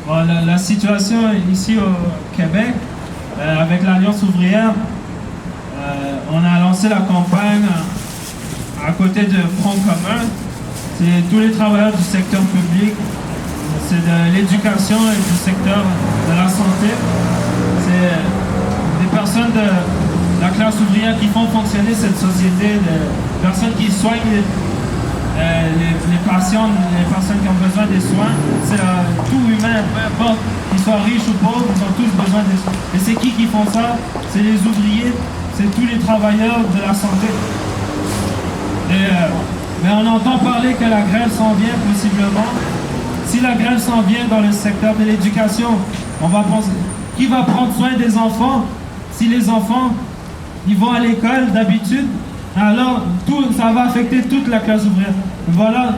Bon, la situation ici au Québec, avec l'Alliance ouvrière, on a lancé la campagne à côté de Front commun. C'est tous les travailleurs du secteur public, c'est de l'éducation et du secteur de la santé. C'est des personnes de la classe ouvrière qui font fonctionner cette société, des personnes qui soignent les patients, les personnes qui ont besoin des soins. C'est tout humain, peu importe qu'ils soient riches ou pauvres, ils ont tous besoin des soins. Et c'est qui font ça? C'est les ouvriers, c'est tous les travailleurs de la santé. Mais on entend parler que la grève s'en vient possiblement. Si la grève s'en vient dans le secteur de l'éducation, on va penser, qui va prendre soin des enfants? Si les enfants, ils vont à l'école d'habitude, alors ça va affecter toute la classe ouvrière. Voilà,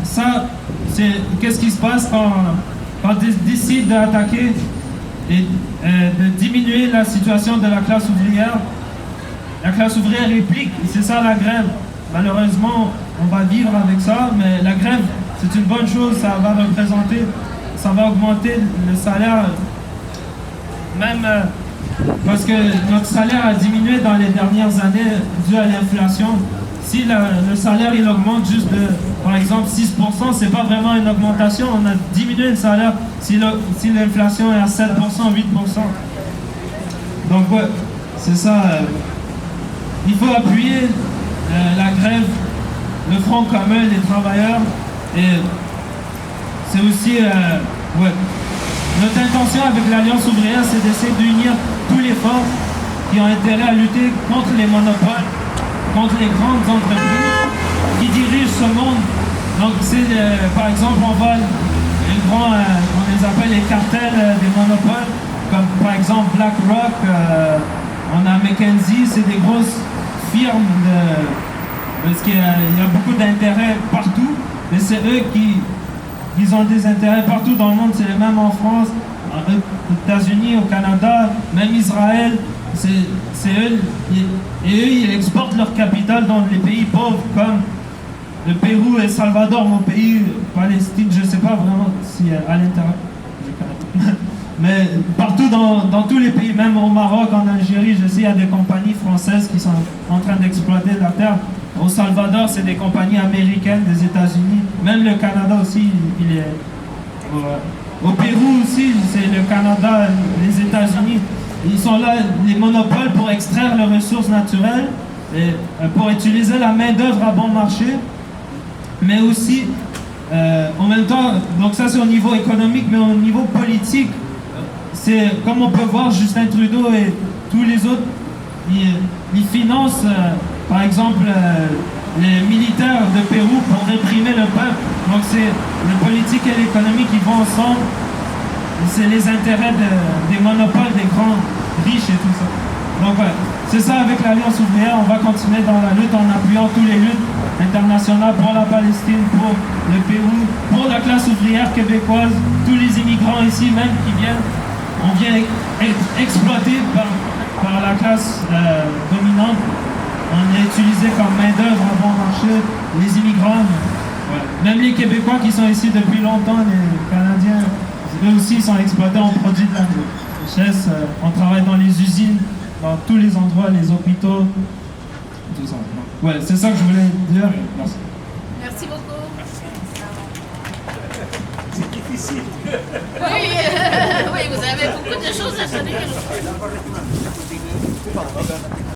ça, c'est qu'est-ce qui se passe quand ils décident d'attaquer et de diminuer la situation de la classe ouvrière. La classe ouvrière réplique, c'est ça la grève. Malheureusement, on va vivre avec ça, mais la grève, c'est une bonne chose, ça va représenter, ça va augmenter le salaire, même parce que notre salaire a diminué dans les dernières années dû à l'inflation. Si le salaire il augmente juste de, par exemple, 6%, c'est pas vraiment une augmentation, on a diminué le salaire si l'inflation est à 7%, 8%. Donc ouais, c'est ça. Il faut appuyer la grève, le Front commun, les travailleurs, et c'est aussi, ouais. Notre intention avec l'Alliance ouvrière, c'est d'essayer d'unir tous les forces qui ont intérêt à lutter contre les monopoles, contre les grandes entreprises qui dirigent ce monde. Donc c'est, par exemple, on les appelle les cartels des monopoles, comme par exemple BlackRock, on a McKinsey, c'est des grosses firmes parce qu'il y a beaucoup d'intérêts partout, mais c'est eux qui ont des intérêts partout dans le monde, c'est les mêmes en France, aux États-Unis, au Canada, même Israël, c'est eux, et eux ils exportent leur capital dans les pays pauvres comme le Pérou et le Salvador, mon pays, Palestine, je ne sais pas vraiment si à l'intérieur, mais partout dans tous les pays, même au Maroc, en Algérie, je sais, il y a des compagnies françaises qui sont en train d'exploiter la terre. Au Salvador, c'est des compagnies américaines, des États-Unis. Même le Canada aussi, il est... Au Pérou aussi, c'est le Canada, les États-Unis. Ils sont là, les monopoles, pour extraire les ressources naturelles, et pour utiliser la main-d'œuvre à bon marché, mais aussi, en même temps, donc ça c'est au niveau économique, mais au niveau politique, c'est comme on peut voir, Justin Trudeau et tous les autres, ils financent, par exemple, les militaires de Pérou pour réprimer le peuple. Donc c'est le politique et l'économie qui vont ensemble. C'est les intérêts des monopoles, des grands riches et tout ça. Donc ouais, c'est ça avec l'Alliance ouvrière. On va continuer dans la lutte en appuyant toutes les luttes internationales pour la Palestine, pour le Pérou, pour la classe ouvrière québécoise, tous les immigrants ici même qui viennent. On vient exploité par la classe dominante. On est utilisé comme main-d'œuvre à bon marché, les immigrants, ouais. Même les Québécois qui sont ici depuis longtemps, les Canadiens, eux aussi ils sont exploités, on produit de la richesse, on travaille dans les usines, dans tous les endroits, les hôpitaux, tout ça. Donc, ouais, c'est ça que je voulais dire. Merci. Merci beaucoup. C'est difficile. Oui, oui, vous avez beaucoup de choses à se dire.